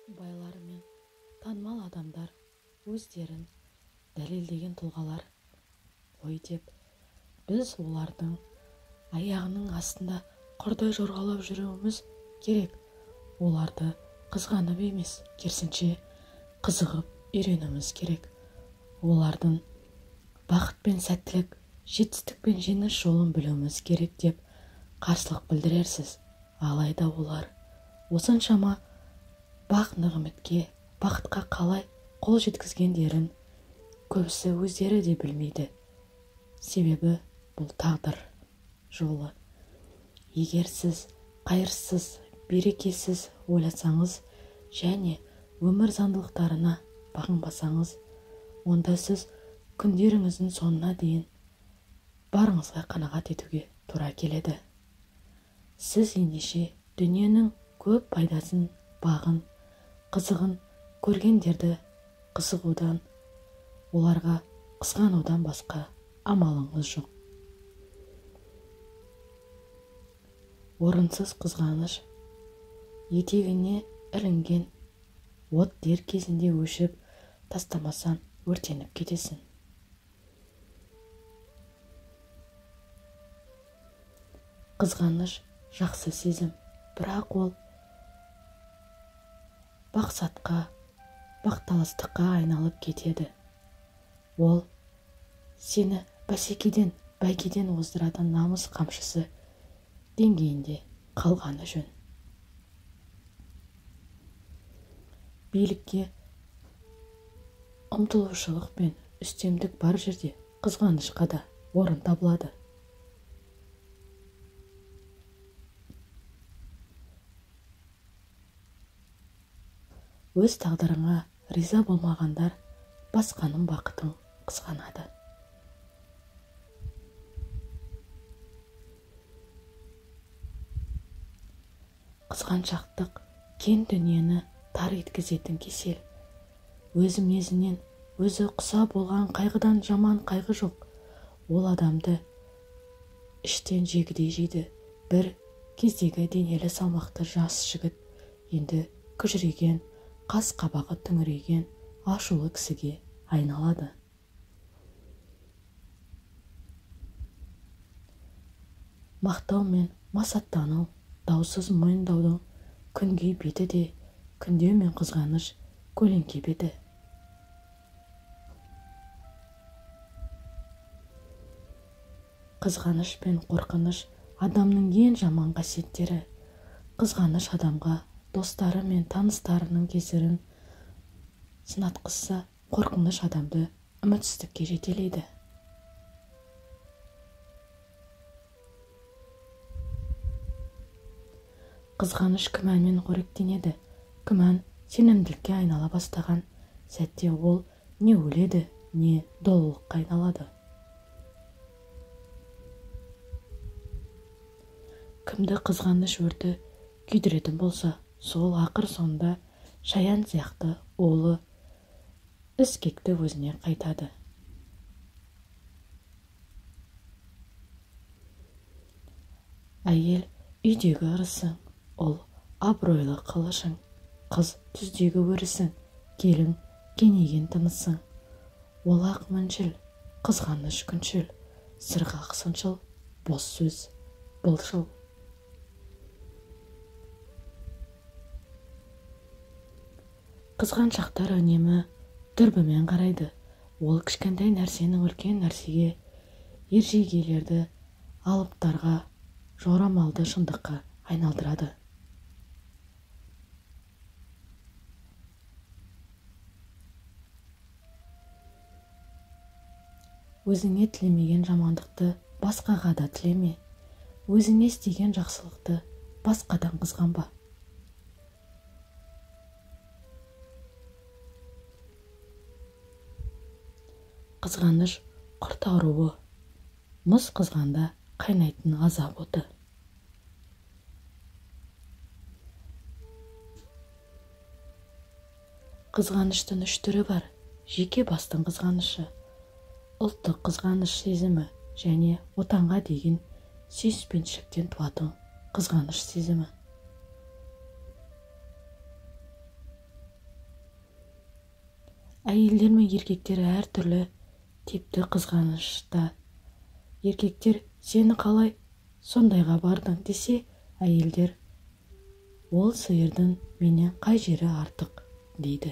байлар мен танымал адамдар өздерін дәлелдеген тұлғалар ғой деп біз олардың аяғының астында құрдай жорғалап жүруіміз керек. Оларды қызғанып емес, керісінше қызығып үйренуіміз керек. Олардың бақыт пен сәттілік, жетістік пен жеңіс жолын білуіміз керек деп қарсылық білдірерсіз. Алайда олар осыншама бақ-нығметке, бақытқа қалай қол жеткізгендерін көбісі өздері де білмейді. Себебі бұл тағдыр жолы. Егер сіз қайырсыз, берекесіз ойласаңыз және өмір заңдылықтарына бағынбасаңыз, онда сіз күндеріңіздің соңына дейін барыңызға қанағат етуге тура келеді. Сіз ендеше дүниенің көп пайдасын, бағын, қызығын көргендерді қызығудан, оларға қызғанудан басқа амалыңыз жоқ. Орынсыз қызғаныш етегіне ілінген от дер кезінде өшіп тастамасаң өртеніп кетесің. Қызғаныш жақсы сезім, бірақ ол мақсатқа, бақталастыққа айналып кетеді. Ол сені бәсекеден, бәйгеден оздыратын намыс қамшысы деңгейінде қалғаны жөн. Билікке ұмтылушылық пен үстемдік бар жерде қызғанышқа да орын табылады. Өз тағдырыңа риза болмағандар басқаның бақытын қызғанады. Қызғаншақтық кең дүниені тар еткізетін кесел. Өз мінезінен өзі құса болған қайғыдан жаман қайғы жоқ. Ол адамды іштен жегідей жейді. Бір кездегі денелі салмақты жас жігіт енді күжірейген, қас қабағы түңірейген ашулы кісіге айналады. Мақтау мен масаттану, даусыз мойындаудың күнге беті де, күндеу мен қызғаныш көлеңке беті. Қызғаныш пен қорқыныш адамның ең жаман қасиеттері. Қызғаныш адамға достары мен таныстарының кесірін сынатқызса, қорқыныш адамды үмітсіздікке жетелейді. Қызғаныш күмәнмен қоректенеді. Күмән сенімділікке айнала бастаған сәтте ол не өледі, не долылыққа айналады. Кімді қызғаныш өрті күйдіретін болса, сол ақыр соңында шаян сияқты олы іскекті өзіне қайтады. Әйел үйдегі ырысың, ол абыройлы қылышың, қыз түздегі өрісің, келін кенеген тынысың. Ол ақ міншіл, қызғаныш күншіл, сырғақ сыншыл, бос сөз былшыл. Қызғаншақтар үнемі дүрбімен қарайды. Ол кішкентай нәрсенің үлкен нәрсеге, ержегейлерді алыптарға, жорамалды шындыққа айналдырады. Өзіңе тілемеген жамандықты басқаға да тілеме. Өзіңе істеген жақсылықты басқадан қызғанба. Қызғаныш құрт ауруы, мұз қызғанда қайнайтын азап оты. Қызғаныштың үш түрі бар. Жеке бастың қызғанышы, ұлттық қызғаныш сезімі және отанға деген сүйіспеншіліктен туатын қызғаныш сезімі. Әйелдер мен еркектер әртүрлі типті қызғанышта. Еркектер сені қалай сондайға бардың десе, әйелдер ол сиырдың менен қай жері артық дейді.